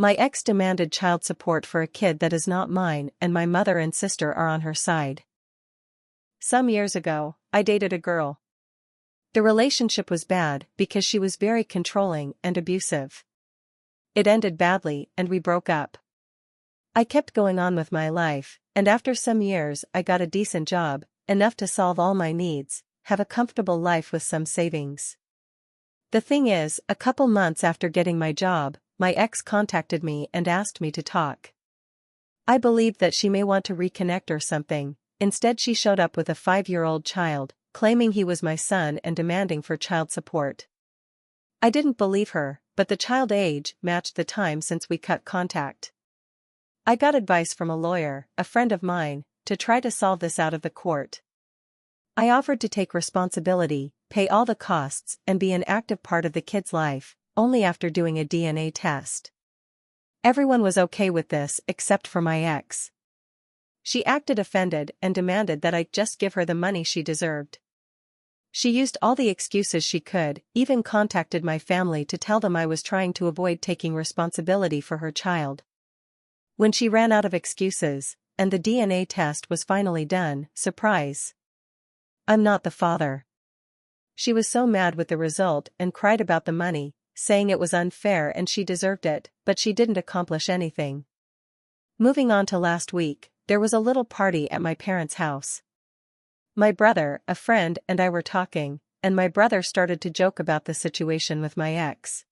My ex demanded child support for a kid that is not mine, and my mother and sister are on her side. Some years ago, I dated a girl. The relationship was bad because she was very controlling and abusive. It ended badly and we broke up. I kept going on with my life, and after some years I got a decent job, enough to solve all my needs, have a comfortable life with some savings. The thing is, a couple months after getting my job, my ex contacted me and asked me to talk. I believed that she may want to reconnect or something. Instead she showed up with a 5-year-old child, claiming he was my son and demanding for child support. I didn't believe her, but the child age matched the time since we cut contact. I got advice from a lawyer, a friend of mine, to try to solve this out of the court. I offered to take responsibility, pay all the costs, and be an active part of the kid's life, only after doing a DNA test. Everyone was okay with this except for my ex. She acted offended and demanded that I just give her the money she deserved. She used all the excuses she could, even contacted my family to tell them I was trying to avoid taking responsibility for her child. When she ran out of excuses, and the DNA test was finally done, surprise! I'm not the father. She was so mad with the result and cried about the money, saying it was unfair and she deserved it, but she didn't accomplish anything. Moving on to last week, there was a little party at my parents' house. My brother, a friend, and I were talking, and my brother started to joke about the situation with my ex.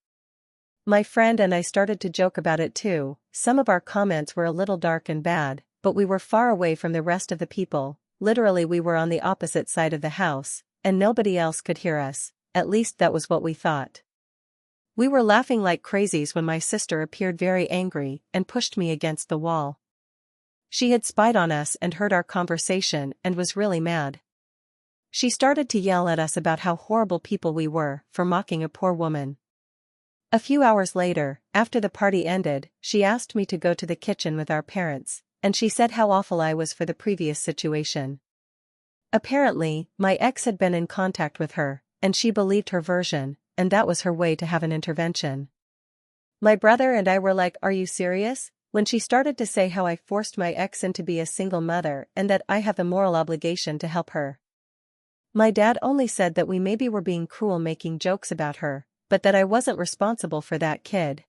My friend and I started to joke about it too. Some of our comments were a little dark and bad, but we were far away from the rest of the people. Literally we were on the opposite side of the house, and nobody else could hear us, at least that was what we thought. We were laughing like crazies when my sister appeared very angry and pushed me against the wall. She had spied on us and heard our conversation and was really mad. She started to yell at us about how horrible people we were for mocking a poor woman. A few hours later, after the party ended, she asked me to go to the kitchen with our parents, and she said how awful I was for the previous situation. Apparently, my ex had been in contact with her, and she believed her version, and that was her way to have an intervention. My brother and I were like, "Are you serious?" when she started to say how I forced my ex into be a single mother and that I have the moral obligation to help her. My dad only said that we maybe were being cruel making jokes about her, but that I wasn't responsible for that kid.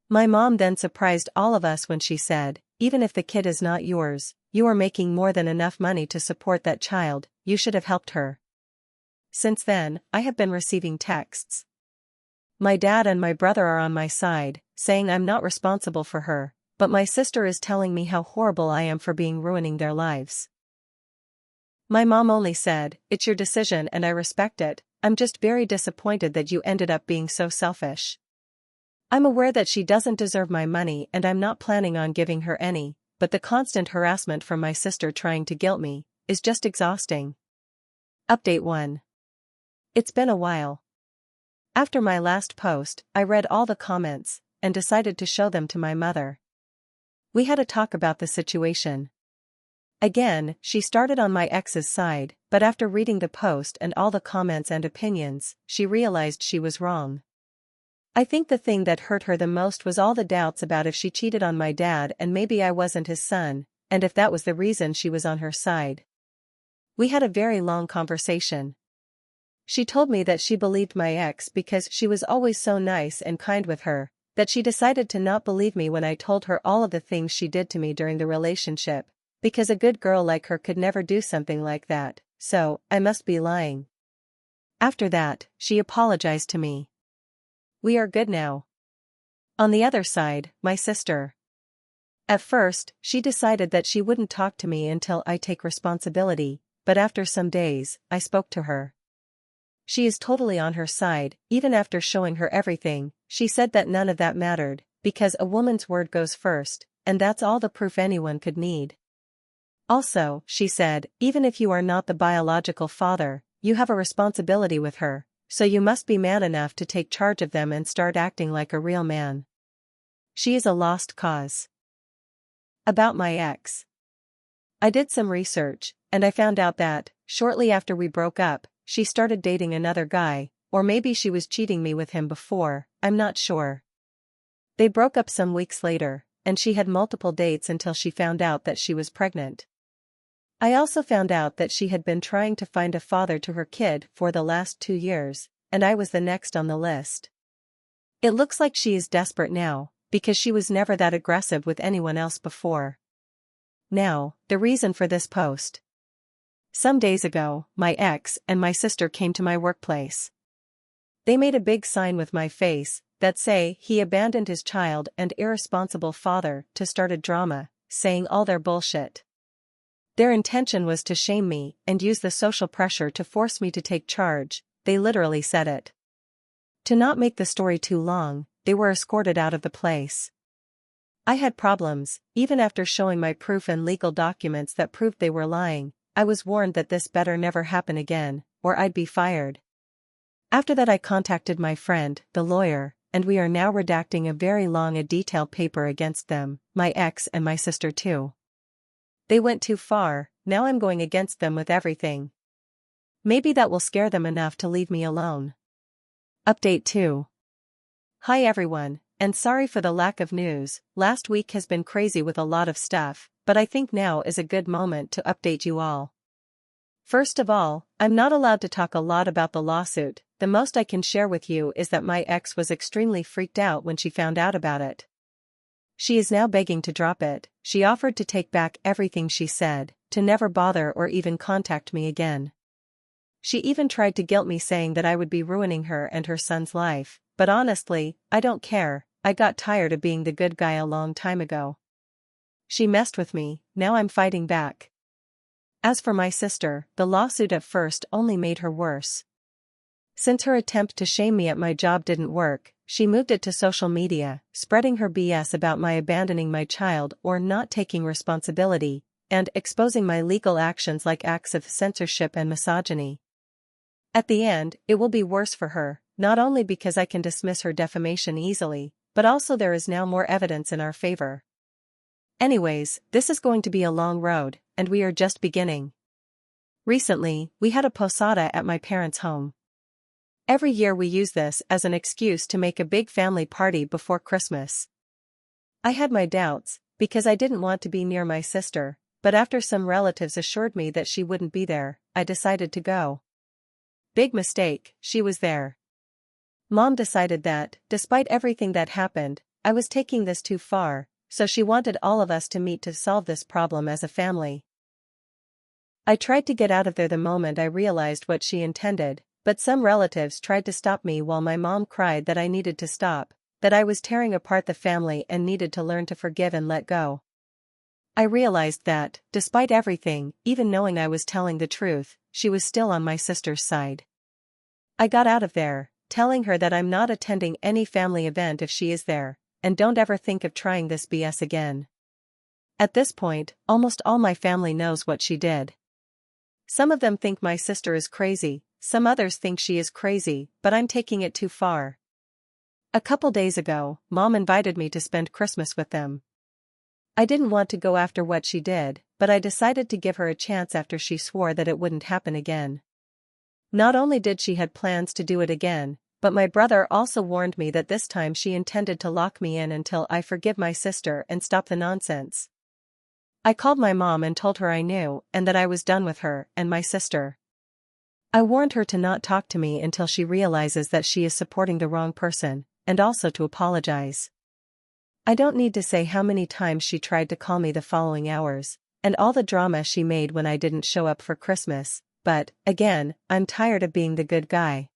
My mom then surprised all of us when she said, "Even if the kid is not yours, you are making more than enough money to support that child, you should have helped her." Since then, I have been receiving texts. My dad and my brother are on my side, saying I'm not responsible for her, but my sister is telling me how horrible I am for ruining their lives. My mom only said, "It's your decision and I respect it, I'm just very disappointed that you ended up being so selfish." I'm aware that she doesn't deserve my money and I'm not planning on giving her any, but the constant harassment from my sister trying to guilt me is just exhausting. Update 1. It's been a while. After my last post, I read all the comments and decided to show them to my mother. We had a talk about the situation. Again, she started on my ex's side, but after reading the post and all the comments and opinions, she realized she was wrong. I think the thing that hurt her the most was all the doubts about if she cheated on my dad and maybe I wasn't his son, and if that was the reason she was on her side. We had a very long conversation. She told me that she believed my ex because she was always so nice and kind with her, that she decided to not believe me when I told her all of the things she did to me during the relationship, because a good girl like her could never do something like that, so I must be lying. After that, she apologized to me. We are good now. On the other side, my sister. At first, she decided that she wouldn't talk to me until I take responsibility, but after some days, I spoke to her. She is totally on her side, even after showing her everything. She said that none of that mattered, because a woman's word goes first, and that's all the proof anyone could need. Also, she said, even if you are not the biological father, you have a responsibility with her, so you must be man enough to take charge of them and start acting like a real man. She is a lost cause. About my ex. I did some research, and I found out that, shortly after we broke up, she started dating another guy, or maybe she was cheating me with him before, I'm not sure. They broke up some weeks later, and she had multiple dates until she found out that she was pregnant. I also found out that she had been trying to find a father to her kid for the last 2 years, and I was the next on the list. It looks like she is desperate now, because she was never that aggressive with anyone else before. Now, the reason for this post. Some days ago, my ex and my sister came to my workplace. They made a big sign with my face that say he abandoned his child and irresponsible father to start a drama, saying all their bullshit. Their intention was to shame me and use the social pressure to force me to take charge, they literally said it. To not make the story too long, they were escorted out of the place. I had problems, even after showing my proof and legal documents that proved they were lying. I was warned that this better never happen again, or I'd be fired. After that I contacted my friend, the lawyer, and we are now redacting a very long and detailed paper against them, my ex and my sister too. They went too far, now I'm going against them with everything. Maybe that will scare them enough to leave me alone. Update 2. Hi everyone, and sorry for the lack of news. Last week has been crazy with a lot of stuff, but I think now is a good moment to update you all. First of all, I'm not allowed to talk a lot about the lawsuit. The most I can share with you is that my ex was extremely freaked out when she found out about it. She is now begging to drop it. She offered to take back everything she said, to never bother or even contact me again. She even tried to guilt me saying that I would be ruining her and her son's life, but honestly, I don't care. I got tired of being the good guy a long time ago. She messed with me, now I'm fighting back. As for my sister, the lawsuit at first only made her worse. Since her attempt to shame me at my job didn't work, she moved it to social media, spreading her BS about my abandoning my child or not taking responsibility, and exposing my legal actions like acts of censorship and misogyny. At the end, it will be worse for her, not only because I can dismiss her defamation easily, but also there is now more evidence in our favor. Anyways, this is going to be a long road, and we are just beginning. Recently, we had a posada at my parents' home. Every year we use this as an excuse to make a big family party before Christmas. I had my doubts, because I didn't want to be near my sister, but after some relatives assured me that she wouldn't be there, I decided to go. Big mistake, she was there. Mom decided that, despite everything that happened, I was taking this too far, so she wanted all of us to meet to solve this problem as a family. I tried to get out of there the moment I realized what she intended, but some relatives tried to stop me while my mom cried that I needed to stop, that I was tearing apart the family and needed to learn to forgive and let go. I realized that, despite everything, even knowing I was telling the truth, she was still on my sister's side. I got out of there, telling her that I'm not attending any family event if she is there, and don't ever think of trying this BS again. At this point, almost all my family knows what she did. Some of them think my sister is crazy, some others think she is crazy, but I'm taking it too far. A couple days ago, Mom invited me to spend Christmas with them. I didn't want to go after what she did, but I decided to give her a chance after she swore that it wouldn't happen again. Not only did she had plans to do it again, but my brother also warned me that this time she intended to lock me in until I forgive my sister and stop the nonsense. I called my mom and told her I knew and that I was done with her and my sister. I warned her to not talk to me until she realizes that she is supporting the wrong person, and also to apologize. I don't need to say how many times she tried to call me the following hours, and all the drama she made when I didn't show up for Christmas, but, again, I'm tired of being the good guy.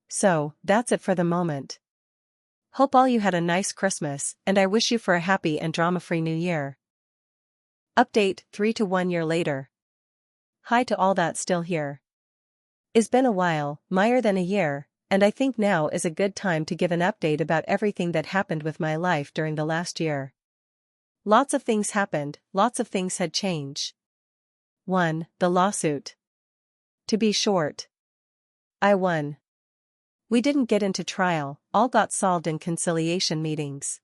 So, that's it for the moment. Hope all you had a nice Christmas, and I wish you for a happy and drama-free New Year. Update 3 to 1 year later. Hi to all that's still here. It's been a while, more than a year, and I think now is a good time to give an update about everything that happened with my life during the last year. Lots of things happened, lots of things had changed. 1. The lawsuit. To be short, I won. We didn't get into trial, all got solved in conciliation meetings.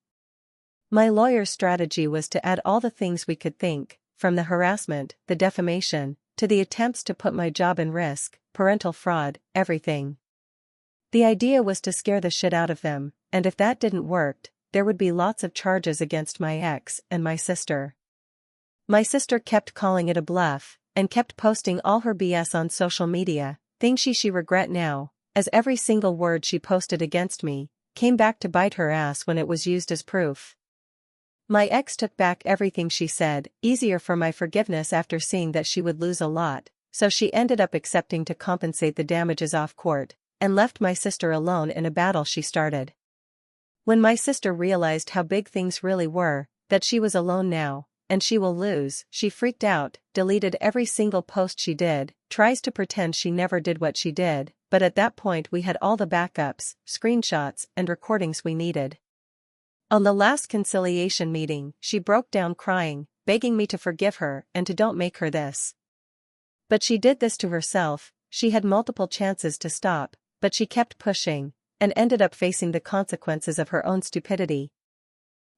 My lawyer's strategy was to add all the things we could think, from the harassment, the defamation, to the attempts to put my job in risk, parental fraud, everything. The idea was to scare the shit out of them, and if that didn't work, there would be lots of charges against my ex and my sister. My sister kept calling it a bluff, and kept posting all her BS on social media, things she regret now, as every single word she posted against me came back to bite her ass when it was used as proof. My ex took back everything she said, easier for my forgiveness after seeing that she would lose a lot, so she ended up accepting to compensate the damages off court, and left my sister alone in a battle she started. When my sister realized how big things really were, that she was alone now, and she will lose, she freaked out, deleted every single post she did, tries to pretend she never did what she did, but at that point we had all the backups, screenshots, and recordings we needed. On the last conciliation meeting, she broke down crying, begging me to forgive her and to don't make her this. But she did this to herself. She had multiple chances to stop, but she kept pushing, and ended up facing the consequences of her own stupidity.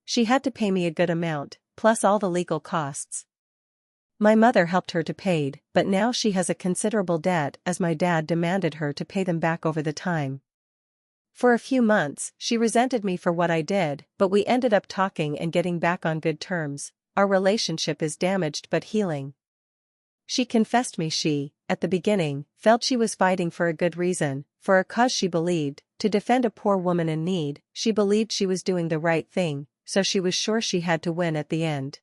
She had to pay me a good amount, plus all the legal costs. My mother helped her to pay, but now she has a considerable debt as my dad demanded her to pay them back over the time. For a few months, she resented me for what I did, but we ended up talking and getting back on good terms. Our relationship is damaged but healing. She confessed me she, at the beginning, felt she was fighting for a good reason, for a cause she believed, to defend a poor woman in need. She believed she was doing the right thing, so she was sure she had to win at the end.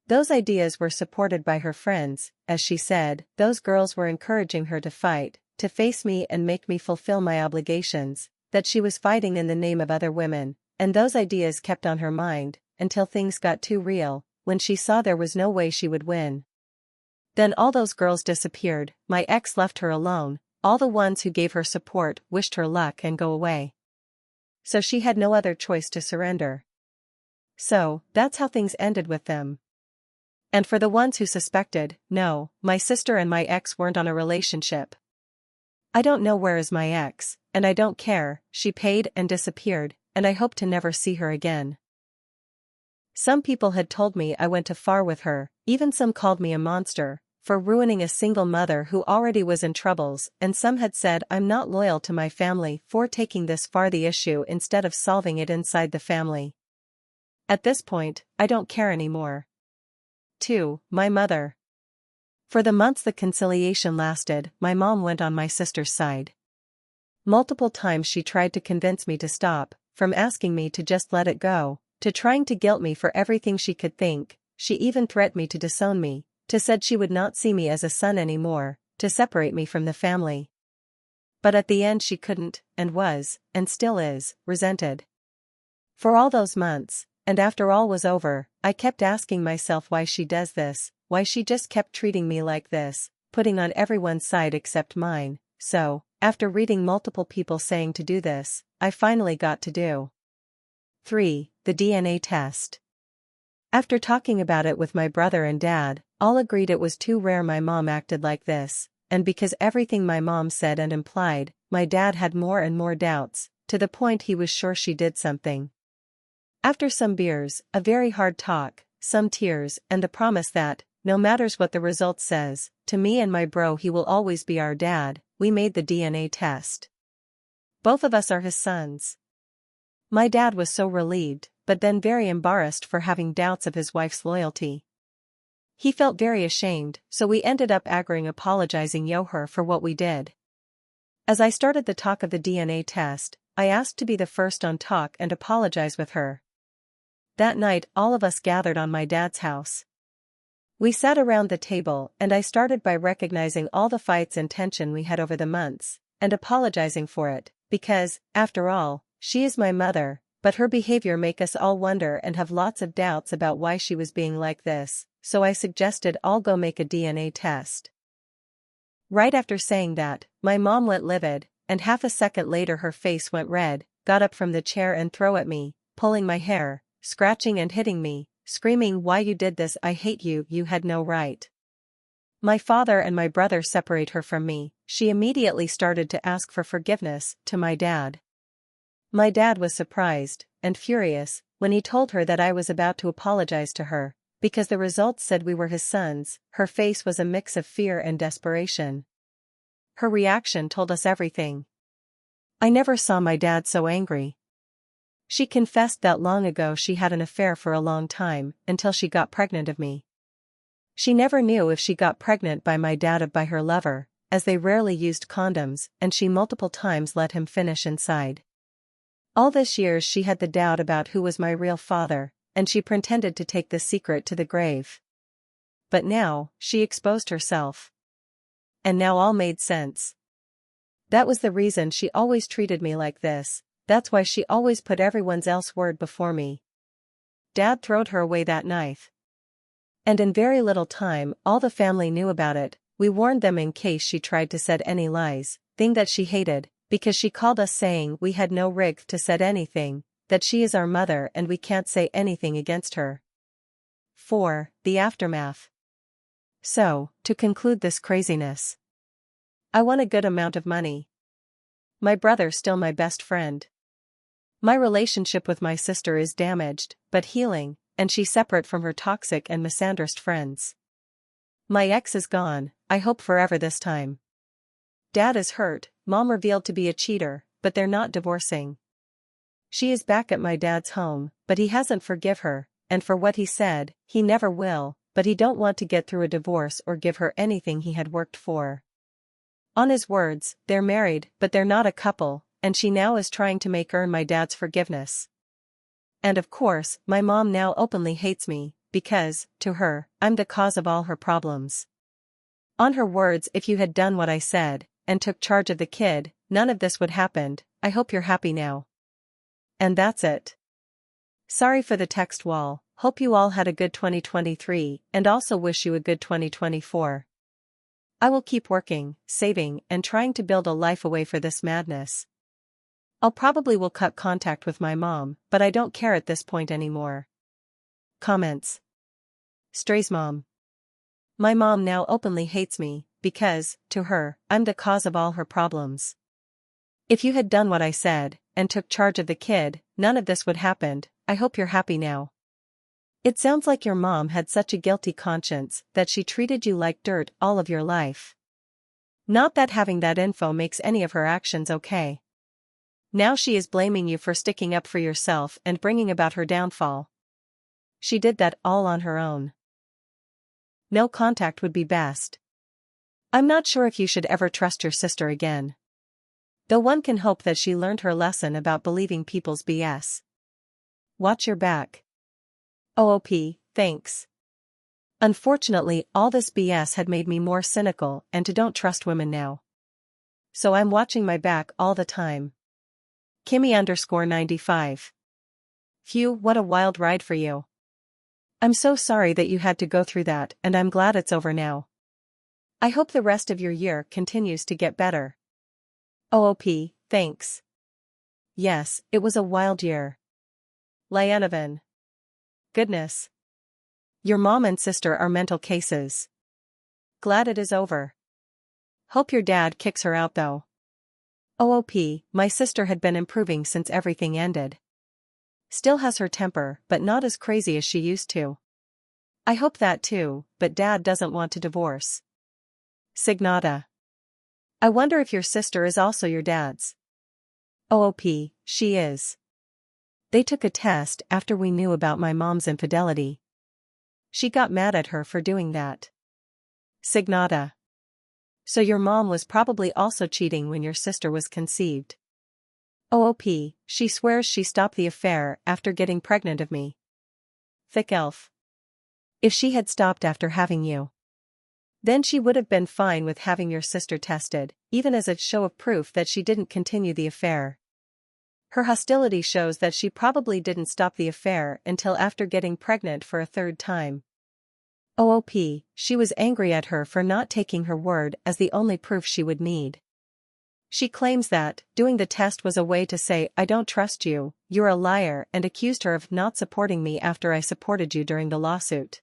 Those ideas were supported by her friends, as she said, those girls were encouraging her to fight, to face me and make me fulfill my obligations, that she was fighting in the name of other women, and those ideas kept on her mind, until things got too real, when she saw there was no way she would win. Then all those girls disappeared, my ex left her alone, all the ones who gave her support wished her luck and go away. So she had no other choice to surrender. So, that's how things ended with them. And for the ones who suspected, no, my sister and my ex weren't on a relationship. I don't know where is my ex, and I don't care, she paid and disappeared, and I hope to never see her again. Some people had told me I went too far with her, even some called me a monster, for ruining a single mother who already was in troubles, and some had said I'm not loyal to my family for taking this far the issue instead of solving it inside the family. At this point, I don't care anymore. 2. My mother. For the months the conciliation lasted, my mom went on my sister's side. Multiple times she tried to convince me to stop, from asking me to just let it go, to trying to guilt me for everything she could think. She even threatened me to disown me, to said she would not see me as a son anymore, to separate me from the family. But at the end she couldn't, and was, and still is, resented. For all those months, and after all was over, I kept asking myself why she does this, why she just kept treating me like this, putting on everyone's side except mine. So, after reading multiple people saying to do this, I finally got to do. 3. The DNA test. After talking about it with my brother and dad, all agreed it was too rare my mom acted like this, and because everything my mom said and implied, my dad had more and more doubts, to the point he was sure she did something. After some beers, a very hard talk, some tears, and the promise that, no matters what the result says, to me and my bro he will always be our dad, we made the DNA test. Both of us are his sons. My dad was so relieved, but then very embarrassed for having doubts of his wife's loyalty. He felt very ashamed, so we ended up agreeing apologizing her for what we did. As I started the talk of the DNA test, I asked to be the first on talk and apologize with her. That night all of us gathered on my dad's house. We sat around the table and I started by recognizing all the fights and tension we had over the months, and apologizing for it, because, after all, she is my mother, but her behavior make us all wonder and have lots of doubts about why she was being like this, so I suggested I'll go make a DNA test. Right after saying that, my mom went livid, and half a second later her face went red, got up from the chair and threw at me, pulling my hair, scratching and hitting me, screaming why you did this, I hate you, you had no right. My father and my brother separate her from me. She immediately started to ask for forgiveness to my dad. My dad was surprised and furious when he told her that I was about to apologize to her, because the results said we were his sons. Her face was a mix of fear and desperation. Her reaction told us everything. I never saw my dad so angry. She confessed that long ago she had an affair for a long time, until she got pregnant of me. She never knew if she got pregnant by my dad or by her lover, as they rarely used condoms, and she multiple times let him finish inside. All this years she had the doubt about who was my real father, and she pretended to take the secret to the grave. But now, she exposed herself. And now all made sense. That was the reason she always treated me like this, that's why she always put everyone's else word before me. Dad throwed her away that knife. And in very little time all the family knew about it. We warned them in case she tried to said any lies, thing that she hated, because she called us saying we had no rig to said anything, that she is our mother and we can't say anything against her. 4. The aftermath. So, to conclude this craziness. I won a good amount of money. My brother's still my best friend. My relationship with my sister is damaged, but healing, and she's separate from her toxic and misandrist friends. My ex is gone, I hope forever this time. Dad is hurt, Mom revealed to be a cheater, but they're not divorcing. She is back at my dad's home, but he hasn't forgive her, and for what he said, he never will, but he don't want to get through a divorce or give her anything he had worked for. On his words, they're married, but they're not a couple, and she now is trying to make earn my dad's forgiveness. And of course, my mom now openly hates me, because, to her, I'm the cause of all her problems. On her words, if you had done what I said, and took charge of the kid, none of this would happen. I hope you're happy now. And that's it. Sorry for the text wall, hope you all had a good 2023, and also wish you a good 2024. I will keep working, saving, and trying to build a life away for this madness. I'll probably will cut contact with my mom, but I don't care at this point anymore. Comments. Stray's mom. My mom now openly hates me, because, to her, I'm the cause of all her problems. If you had done what I said, and took charge of the kid, none of this would happen. I hope you're happy now. It sounds like your mom had such a guilty conscience that she treated you like dirt all of your life. Not that having that info makes any of her actions okay. Now she is blaming you for sticking up for yourself and bringing about her downfall. She did that all on her own. No contact would be best. I'm not sure if you should ever trust your sister again. Though one can hope that she learned her lesson about believing people's BS. Watch your back. OOP, thanks. Unfortunately, all this BS had made me more cynical and to don't trust women now. So I'm watching my back all the time. Kimmy_95. Phew, what a wild ride for you. I'm so sorry that you had to go through that, and I'm glad it's over now. I hope the rest of your year continues to get better. OOP, thanks. Yes, it was a wild year. Lyanovan. Goodness. Your mom and sister are mental cases. Glad it is over. Hope your dad kicks her out though. OOP, my sister had been improving since everything ended. Still has her temper, but not as crazy as she used to. I hope that too, but dad doesn't want to divorce. Signata. I wonder if your sister is also your dad's. OOP, she is. They took a test after we knew about my mom's infidelity. She got mad at her for doing that. Signata. So your mom was probably also cheating when your sister was conceived. OOP, she swears she stopped the affair after getting pregnant of me. Thick elf. If she had stopped after having you, then she would have been fine with having your sister tested, even as a show of proof that she didn't continue the affair. Her hostility shows that she probably didn't stop the affair until after getting pregnant for a third time. OOP, she was angry at her for not taking her word as the only proof she would need. She claims that doing the test was a way to say, I don't trust you, you're a liar, and accused her of not supporting me after I supported you during the lawsuit.